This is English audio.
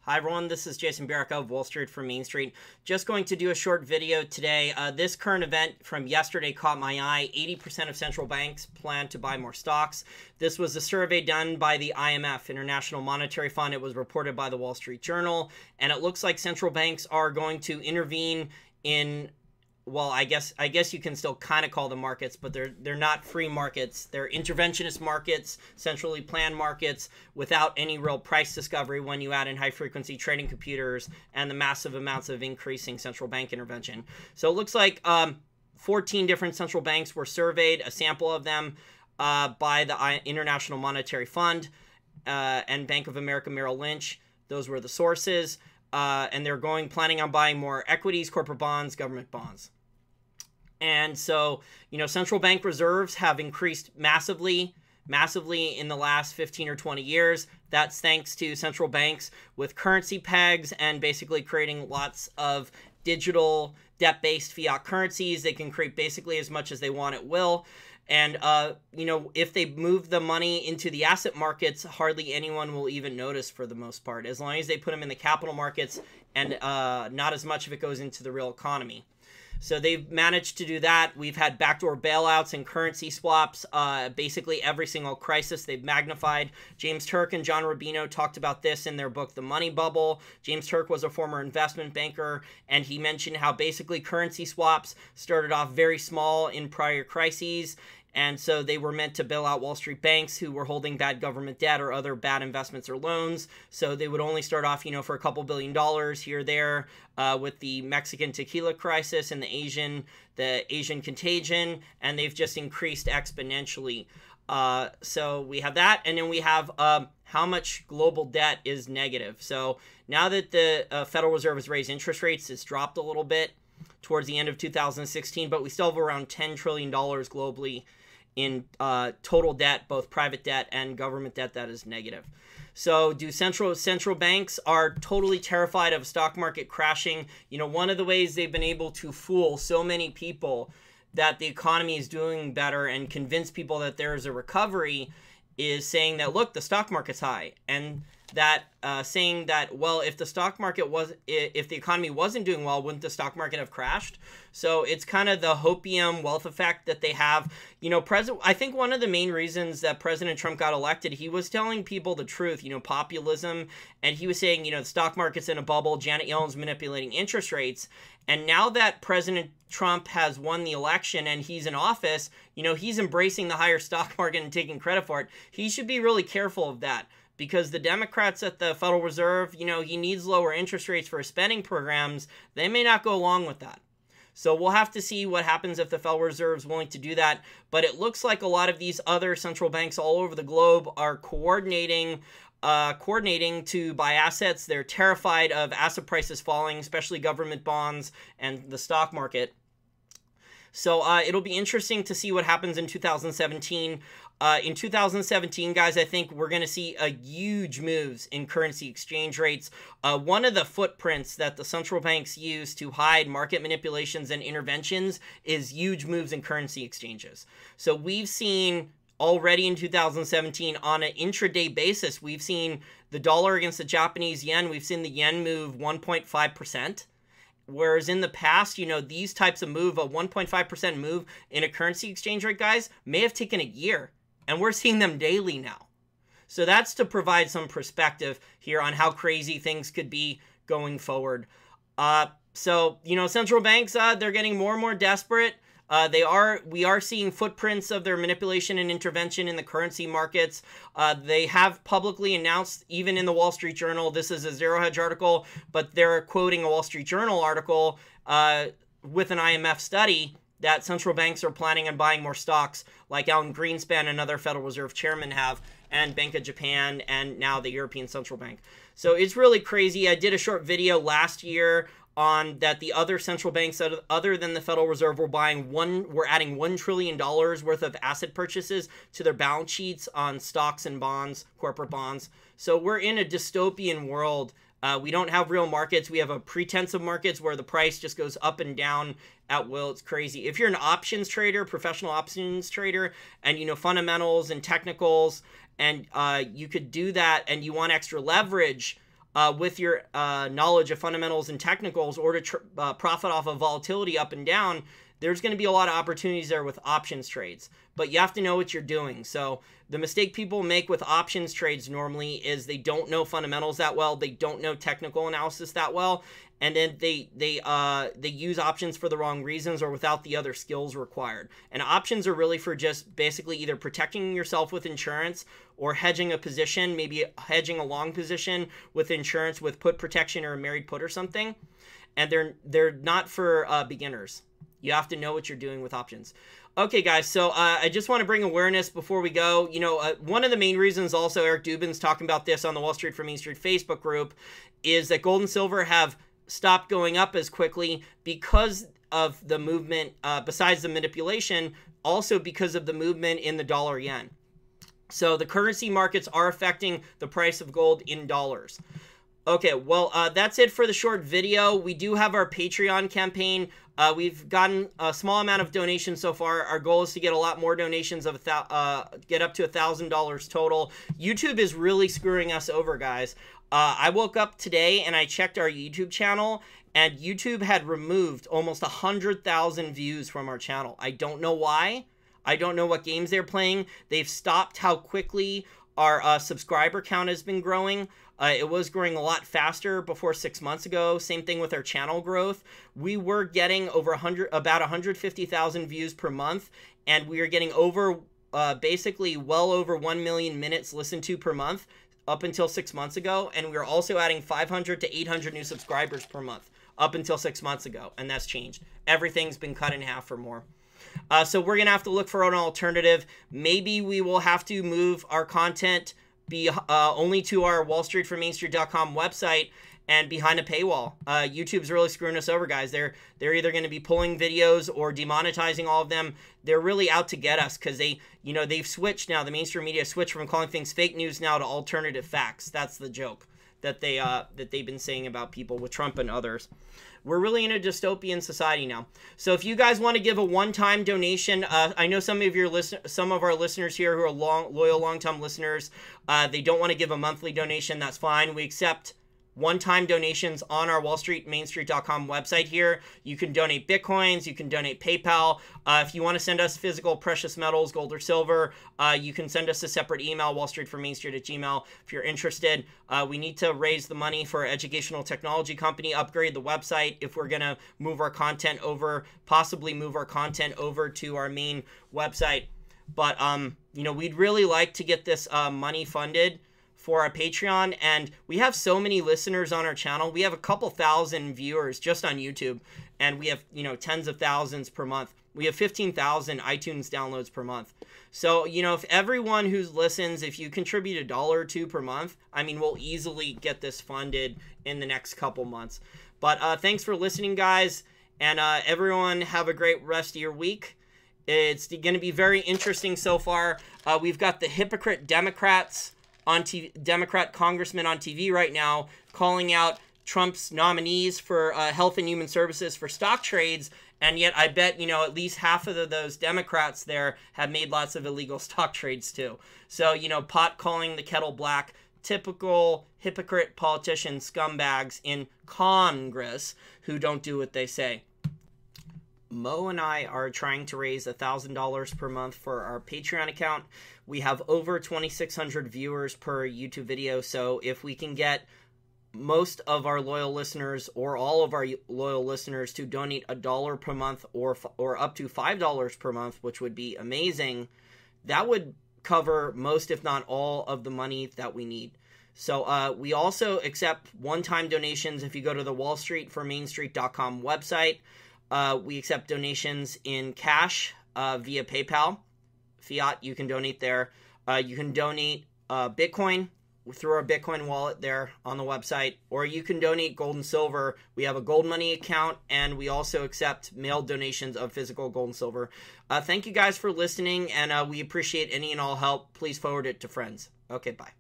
Hi everyone, this is Jason Barrick of Wall Street from Main Street. Just going to do a short video today. This current event from yesterday caught my eye. 80% of central banks plan to buy more stocks. This was a survey done by the IMF, International Monetary Fund. It was reported by the Wall Street Journal, and it looks like central banks are going to intervene in, well, I guess you can still kind of call them markets, but they're not free markets. They're interventionist markets, centrally planned markets without any real price discovery when you add in high-frequency trading computers and the massive amounts of increasing central bank intervention. So it looks like 14 different central banks were surveyed, a sample of them by the International Monetary Fund and Bank of America Merrill Lynch. Those were the sources. And they're planning on buying more equities, corporate bonds, government bonds. And so, central bank reserves have increased massively in the last 15 or 20 years. That's thanks to central banks with currency pegs and basically creating lots of digital debt-based fiat currencies. They can create basically as much as they want at will. And, if they move the money into the asset markets, hardly anyone will even notice for the most part, as long as they put them in the capital markets and not as much of it goes into the real economy. So they've managed to do that. We've had backdoor bailouts and currency swaps. Basically every single crisis they've magnified. James Turk and John Rubino talked about this in their book, The Money Bubble. James Turk was a former investment banker, and he mentioned how basically currency swaps started off very small in prior crises. And so they were meant to bail out Wall Street banks who were holding bad government debt or other bad investments or loans. So they would only start off, for a couple $1 billion here or there with the Mexican tequila crisis and the Asian contagion. And they've just increased exponentially. So we have that. And then we have how much global debt is negative. So now that the Federal Reserve has raised interest rates, it's dropped a little bit towards the end of 2016, but we still have around $10 trillion globally in total debt, both private debt and government debt that is negative. So do central banks are totally terrified of stock market crashing. One of the ways they've been able to fool so many people that the economy is doing better and convince people that there is a recovery is saying that, look, the stock market's high, and that saying that, well, if the economy wasn't doing well, wouldn't the stock market have crashed? So it's kind of the hopium wealth effect that they have. I think one of the main reasons that President Trump got elected, he was telling people the truth, populism, and he was saying, the stock market's in a bubble, Janet Yellen's manipulating interest rates. And now that President Trump has won the election and he's in office, he's embracing the higher stock market and taking credit for it. He should be really careful of that, because the Democrats at the Federal Reserve, he needs lower interest rates for his spending programs. They may not go along with that. So we'll have to see what happens if the Federal Reserve is willing to do that. But it looks like a lot of these other central banks all over the globe are coordinating to buy assets. They're terrified of asset prices falling, especially government bonds and the stock market. So it'll be interesting to see what happens in 2017. In 2017, guys, I think we're going to see huge moves in currency exchange rates. One of the footprints that the central banks use to hide market manipulations and interventions is huge moves in currency exchanges. So we've seen already in 2017 on an intraday basis, we've seen the dollar against the Japanese yen. We've seen the yen move 1.5%. Whereas in the past, these types of move, a 1.5% move in a currency exchange rate, guys, may have taken a year. And we're seeing them daily now. So that's to provide some perspective here on how crazy things could be going forward. Central banks, they're getting more and more desperate. We are seeing footprints of their manipulation and intervention in the currency markets. They have publicly announced, even in the Wall Street Journal, this is a Zero Hedge article, but they're quoting a Wall Street Journal article with an IMF study that central banks are planning on buying more stocks, like Alan Greenspan and other Federal Reserve chairmen have, and Bank of Japan, and now the European Central Bank. So it's really crazy. I did a short video last year on that the other central banks other than the Federal Reserve were adding $1 trillion worth of asset purchases to their balance sheets on stocks and bonds, corporate bonds. So we're in a dystopian world. We don't have real markets. We have a pretense of markets where the price just goes up and down at will. It's crazy. If you're an options trader, professional options trader, and fundamentals and technicals, and you could do that, and you want extra leverage, with your knowledge of fundamentals and technicals, or to profit off of volatility up and down, there's going to be a lot of opportunities there with options trades. But you have to know what you're doing. So the mistake people make with options trades normally is they don't know fundamentals that well. They don't know technical analysis that well. And then they use options for the wrong reasons or without the other skills required. And options are really for just basically either protecting yourself with insurance or hedging a position, maybe hedging a long position with insurance with put protection or a married put or something. And they're not for beginners. You have to know what you're doing with options. Okay, guys, so I just want to bring awareness before we go. You know, one of the main reasons also Eric Dubin's talking about this on the Wall Street for Main Street Facebook group is that gold and silver have stopped going up as quickly because of the movement, besides the manipulation, also because of the movement in the dollar yen. So the currency markets are affecting the price of gold in dollars. Okay, well, that's it for the short video. We do have our Patreon campaign. We've gotten a small amount of donations so far. Our goal is to get a lot more donations, of get up to $1,000 total. YouTube is really screwing us over, guys. I woke up today and I checked our YouTube channel, and YouTube had removed almost 100,000 views from our channel. I don't know why. I don't know what games they're playing. They've stopped how quickly our subscriber count has been growing. It was growing a lot faster before 6 months ago. Same thing with our channel growth. We were getting over about 150,000 views per month, and we are getting over basically well over 1 million minutes listened to per month up until 6 months ago. And we were also adding 500 to 800 new subscribers per month up until 6 months ago, and that's changed. Everything's been cut in half or more. So we're gonna have to look for an alternative. Maybe we will have to move our content only to our wallstreetformainstreet.com website and behind a paywall. YouTube's really screwing us over, guys. They're either going to be pulling videos or demonetizing all of them. They're really out to get us because they've switched now. The mainstream media switched from calling things fake news now to alternative facts. That's the joke that they've been saying about people with Trump and others. We're really in a dystopian society now. So if you guys want to give a one-time donation, I know some of our listeners here who are loyal, long-time listeners, they don't want to give a monthly donation. That's fine. We accept one-time donations on our wallstreetmainstreet.com website here. You can donate Bitcoins, you can donate PayPal. If you want to send us physical precious metals, gold or silver, you can send us a separate email, wallstreetformainstreet@gmail.com, if you're interested. We need to raise the money for our educational technology company, upgrade the website if we're going to move our content over, possibly move our content over to our main website. But, we'd really like to get this money funded for our Patreon, and we have so many listeners on our channel. We have a couple thousand viewers just on YouTube, and we have, tens of thousands per month. We have 15,000 iTunes downloads per month. So, if everyone who listens, if you contribute $1 or $2 per month, we'll easily get this funded in the next couple months. But thanks for listening, guys, and everyone have a great rest of your week. It's going to be very interesting so far. We've got the hypocrite Democrats on TV, Democrat congressman on TV right now calling out Trump's nominees for health and human services for stock trades, and yet I bet at least half of those Democrats there have made lots of illegal stock trades too. So pot calling the kettle black, typical hypocrite politician scumbags in Congress who don't do what they say. Mo and I are trying to raise $1,000 per month for our Patreon account. We have over 2,600 viewers per YouTube video, so if we can get most of our loyal listeners or all of our loyal listeners to donate $1 per month or up to $5 per month, which would be amazing, that would cover most, if not all, of the money that we need. So we also accept one-time donations if you go to the wallstreetformainstreet.com website. We accept donations in cash via PayPal. Fiat, you can donate there. You can donate Bitcoin through our Bitcoin wallet there on the website, or you can donate gold and silver. We have a gold money account, and we also accept mailed donations of physical gold and silver. Thank you guys for listening, and we appreciate any and all help. Please forward it to friends. Okay, bye.